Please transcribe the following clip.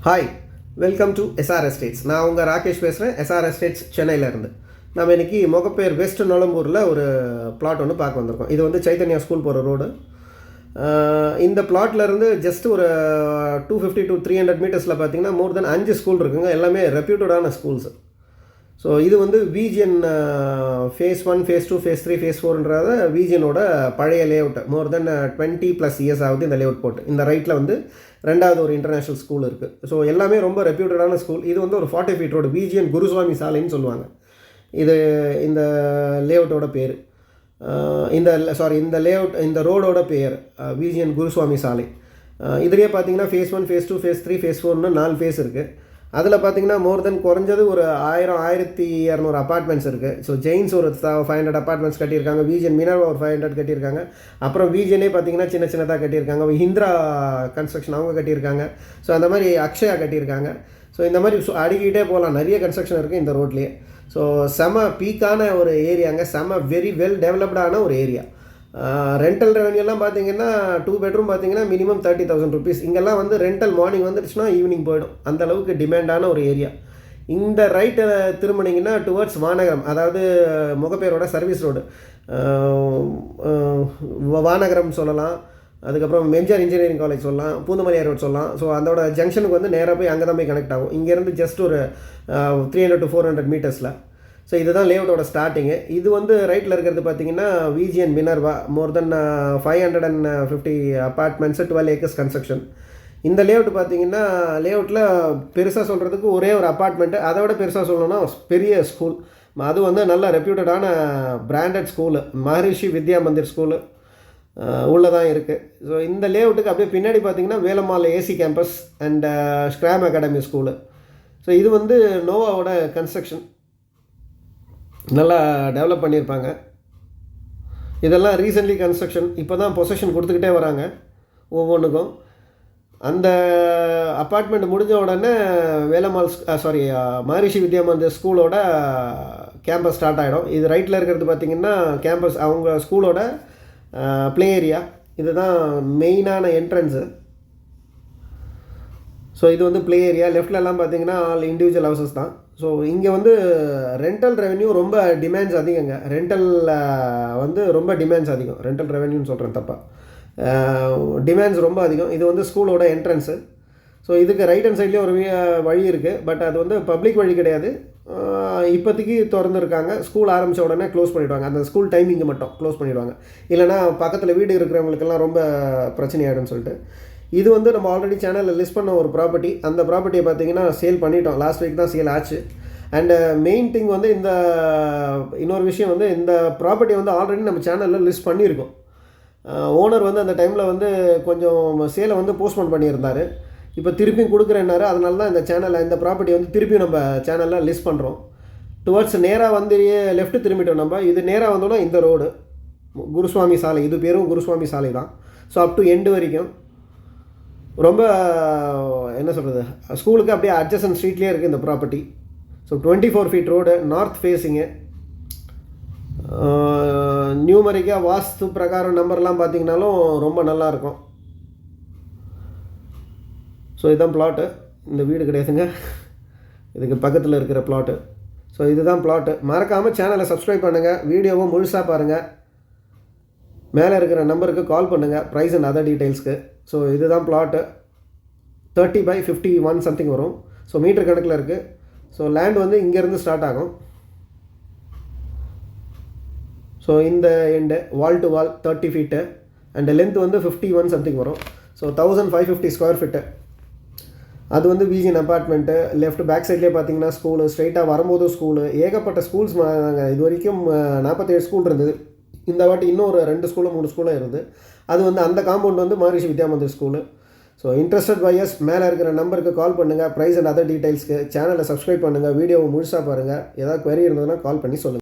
Hi, welcome to SR estates. நான் உங்கள் ராகேஷ் பேசுகிறேன், எஸ்ஆர் எஸ்டேட்ஸ் சென்னையிலேருந்து. நம்ம இன்றைக்கி மொகப்பேர் வெஸ்ட் நொளம்பூரில் ஒரு பிளாட் ஒன்று பார்க்க வந்திருக்கோம். இது வந்து சைத்தன்யா ஸ்கூல் போகிற ரோடு. இந்த பிளாட்லேருந்து ஜஸ்ட் ஒரு 250 to 300 மீட்டர்ஸில் பார்த்தீங்கன்னா மோர் தென் 5 ஸ்கூல் இருக்குங்க. எல்லாமே ரெப்யூட்டடான ஸ்கூல்ஸு. ஸோ இது வந்து VGN phase 1, phase 2, phase 3, phase 4ன்றத விஜிஎனோட பழைய லேஅவுட்டு. மோர் தென் 20+ இயர்ஸ் ஆகுது இந்த லேஅவுட் போட்டு. இந்த ரைட்டில் வந்து ரெண்டாவது ஒரு இன்டர்நேஷ்னல் ஸ்கூல் இருக்குது. ஸோ எல்லாமே ரொம்ப ரெப்யூட்டடான ஸ்கூல். இது வந்து ஒரு 40 feet ரோடு, விஜிஎன் குருசுவாமி சாலைன்னு சொல்லுவாங்க. இது இந்த லேஅவுட்டோட பேர். இந்த லேஅவுட், இந்த ரோடோட பேர் விஜிஎன் குருசுவாமி சாலை. இதுலேயே பார்த்தீங்கன்னா ஃபேஸ் 1, ஃபேஸ் 2, ஃபேஸ் 3, ஃபேஸ் 4ன்னு 4 ஃபேஸ் இருக்குது. அதில் பார்த்தீங்கன்னா மோர் தென் குறைஞ்சது ஒரு 1200 அப்பார்ட்மெண்ட்ஸ் இருக்குது. ஸோ ஜெயின்ஸ் ஒரு 500 அப்பார்ட்மெண்ட்ஸ் கட்டியிருக்காங்க. விஜிஎன் மினர்வா ஒரு 500 கட்டியிருக்காங்க. அப்புறம் விஜிஎனே பார்த்தீங்கன்னா சின்ன சின்னதாக கட்டியிருக்காங்க. ஹிந்திரா கன்ஸ்ட்ரக்ஷன் அவங்க கட்டியிருக்காங்க. ஸோ அந்த மாதிரி அக்ஷயா கட்டியிருக்காங்க. ஸோ இந்த மாதிரி அடிக்கிட்டே போகலாம். நிறைய கன்ஸ்ட்ரக்ஷன் இருக்குது இந்த ரோட்லேயே. ஸோ செம பீக்கான ஒரு ஏரியாங்க. செம வெரி வெல் டெவலப்டான ஒரு ஏரியா. ரெண்டல் ரெவன்யூலாம் பார்த்தீங்கன்னா 2 bedroom பார்த்தீங்கன்னா மினிமம் 30,000 rupees. இங்கெல்லாம் வந்து ரெண்டல் மார்னிங் வந்துடுச்சுன்னா ஈவினிங் போயிடும். அந்தளவுக்கு டிமாண்டான ஒரு ஏரியா. இந்த ரைட்டை திரும்பினீங்கன்னா டுவர்ட்ஸ் வானகரம், அதாவது மொகப்பேரோட சர்வீஸ் ரோடு, வானகரம் சொல்லலாம். அதுக்கப்புறம் எம்ஜிஆர் இன்ஜினியரிங் காலேஜ் சொல்லலாம், பூந்தமல்லியார் ரோட் சொல்லலாம். ஸோ அதோட ஜங்ஷனுக்கு வந்து நேராக போய் அங்கே தான் போய் கனெக்ட் ஆகும். இங்கேருந்து ஜஸ்ட் ஒரு 300 to 400 மீட்டர்ஸில். ஸோ இதுதான் லேஅவுட்டோட ஸ்டார்டிங்கு. இது வந்து ரைட்டில் இருக்கிறது பார்த்தீங்கன்னா விஜிஎன் மினர்வா, மோர் தென் 550 அப்பார்ட்மெண்ட்ஸு, 12 acres கன்ஸ்ட்ரக்ஷன். இந்த லேஅவுட் பார்த்தீங்கன்னா லேஅவுட்டில் பெருசாக சொல்கிறதுக்கு ஒரே ஒரு அப்பார்ட்மெண்ட்டு. அதை விட பெருசாக சொல்லணும்னா பெரிய ஸ்கூல். அது வந்து நல்ல ரெப்யூட்டடான பிராண்டட் ஸ்கூலு, மகரிஷி வித்யா மந்திர் ஸ்கூலு உள்ளே தான் இருக்குது. ஸோ இந்த லேஅவுட்டுக்கு அப்படியே பின்னாடி பார்த்தீங்கன்னா Velammal AC campus and ஸ்கிராம் academy school. So இது வந்து நோவாவோட கன்ஸ்ட்ரக்ஷன் நல்லா டெவலப் பண்ணியிருப்பாங்க. இதெல்லாம் ரீசெண்ட்லி கன்ஸ்ட்ரக்ஷன். இப்போ தான் பொசஷன் கொடுத்துக்கிட்டே வராங்க ஒவ்வொன்றுக்கும். அந்த அப்பார்ட்மெண்ட் முடிஞ்ச உடனே வேலம்மாள் மகரிஷி வித்யா மந்திர் ஸ்கூலோட கேம்பஸ் ஸ்டார்ட் ஆகிடும். இது ரைட்டில் இருக்கிறது பார்த்திங்கன்னா கேம்பஸ், அவங்க ஸ்கூலோட ப்ளே ஏரியா. இதுதான் மெயினான என்ட்ரன்ஸு. ஸோ இது வந்து ப்ளே ஏரியா. லெஃப்ட்லலாம் பார்த்தீங்கன்னா ஆல் இண்டிவிஜுவல் ஹவுசஸ் தான். ஸோ இங்கே வந்து ரெண்டல் ரெவென்யூ ரொம்ப டிமாண்ட்ஸ் அதிகங்க. வந்து ரொம்ப டிமாண்ட்ஸ் அதிகம். ரெண்டல் ரெவென்யூன்னு சொல்கிறேன் தப்பா, டிமாண்ட்ஸ் ரொம்ப அதிகம். இது வந்து ஸ்கூலோட என்ட்ரன்ஸு. ஸோ இதுக்கு ரைட் ஹேண்ட் சைட்லேயே ஒரு வழி இருக்குது. பட் அது வந்து பப்ளிக் வழி கிடையாது. இப்போதைக்கு திறந்துருக்காங்க. ஸ்கூல் ஆரம்பித்த உடனே க்ளோஸ் பண்ணிவிடுவாங்க. அந்த ஸ்கூல் டைமிங்கை மட்டும் க்ளோஸ் பண்ணிவிடுவாங்க. இல்லைனா பக்கத்தில் வீடு இருக்கிறவங்களுக்கெல்லாம் ரொம்ப பிரச்சனை ஆகிடும்னு சொல்லிட்டு. இது வந்து நம்ம ஆல்ரெடி சேனலில் லிஸ்ட் பண்ண ஒரு ப்ராப்பர்ட்டி. அந்த ப்ராப்பர்ட்டியை பார்த்தீங்கன்னா சேல் பண்ணிட்டோம். லாஸ்ட் வீக் தான் சேல் ஆச்சு. அண்டு மெயின் திங் வந்து இன்னொரு விஷயம் வந்து இந்த ப்ராப்பர்ட்டி வந்து ஆல்ரெடி நம்ம சேனலில் லிஸ்ட் பண்ணியிருக்கோம். ஓனர் வந்து அந்த டைமில் வந்து கொஞ்சம் சேலை வந்து போஸ்ட்போன் பண்ணியிருந்தார். இப்போ திருப்பியும் கொடுக்குறேன்னாரு. அதனால தான் இந்த ப்ராப்பர்ட்டி வந்து திருப்பியும் நம்ம சேனலில் லிஸ்ட் பண்ணுறோம். டுவர்ட்ஸ் நேராக வந்து லெஃப்ட்டு திரும்பிட்டோம் நம்ம. இது நேராக வந்தோன்னா இந்த ரோடு குருசுவாமி சாலை. இது பேரும் குருசுவாமி சாலை தான். ஸோ அப் டு எண்டு வரைக்கும் ரொம்ப என்ன சொல்கிறது, ஸ்கூலுக்கு அப்படியே அட்ஜசன்ட் ஸ்ட்ரீட்லேயே இருக்குது இந்த property. So 24 feet road, north facing. நியூமரிக்காக வாஸ்து பிரகாரம் நம்பர்லாம் பார்த்திங்கனாலும் ரொம்ப நல்லாயிருக்கும். ஸோ இதுதான் பிளாட்டு. இந்த வீடு கிடையாதுங்க, இதுக்கு பக்கத்தில் இருக்கிற பிளாட்டு. ஸோ இதுதான் பிளாட்டு. மறக்காமல் சேனலை சப்ஸ்கிரைப் பண்ணுங்கள், வீடியோவை முழுசாக பாருங்கள். மேலே இருக்கிற நம்பருக்கு கால் பண்ணுங்கள் ப்ரைஸ் அண்ட் அதர் டீட்டெயில்ஸ்க்கு. ஸோ இதுதான் பிளாட்டு. 30/51 சம்திங் வரும். ஸோ மீட்டர் கணக்கில் இருக்குது. ஸோ லேண்ட் வந்து இங்கேருந்து ஸ்டார்ட் ஆகும். ஸோ இந்த end wall to wall 30 feet and length வந்து 51 சம்திங் வரும். So 1550 square feet. அது வந்து விஜிஎன் அப்பார்ட்மெண்ட்டு. லெஃப்ட் பேக் சைட்லேயே பார்த்தீங்கன்னா ஸ்கூலு, ஸ்ட்ரைட்டாக வரும்போது ஸ்கூலு. ஏகப்பட்ட ஸ்கூல்ஸ் இது வரைக்கும் 47 ஸ்கூல் இருந்தது. இந்த வாட்டி இன்னும் ஒரு 2 ஸ்கூலோ 3 ஸ்கூலோ இருக்குது. அது வந்து அந்த காம்பவுண்ட் வந்து Maharishi Vidya Mandir school. So interested buyers மேலே இருக்கிற நம்பருக்கு கால் பண்ணுங்கள் ப்ரைஸ் அண்ட் அதர் டீட்டெயில்ஸ்க்கு. சேனலை சப்ஸ்கிரைப் பண்ணுங்கள், வீடியோவை முழுசாக பாருங்கள். ஏதாவது குவரி இருந்ததுன்னா கால் பண்ணி சொல்லுங்கள்.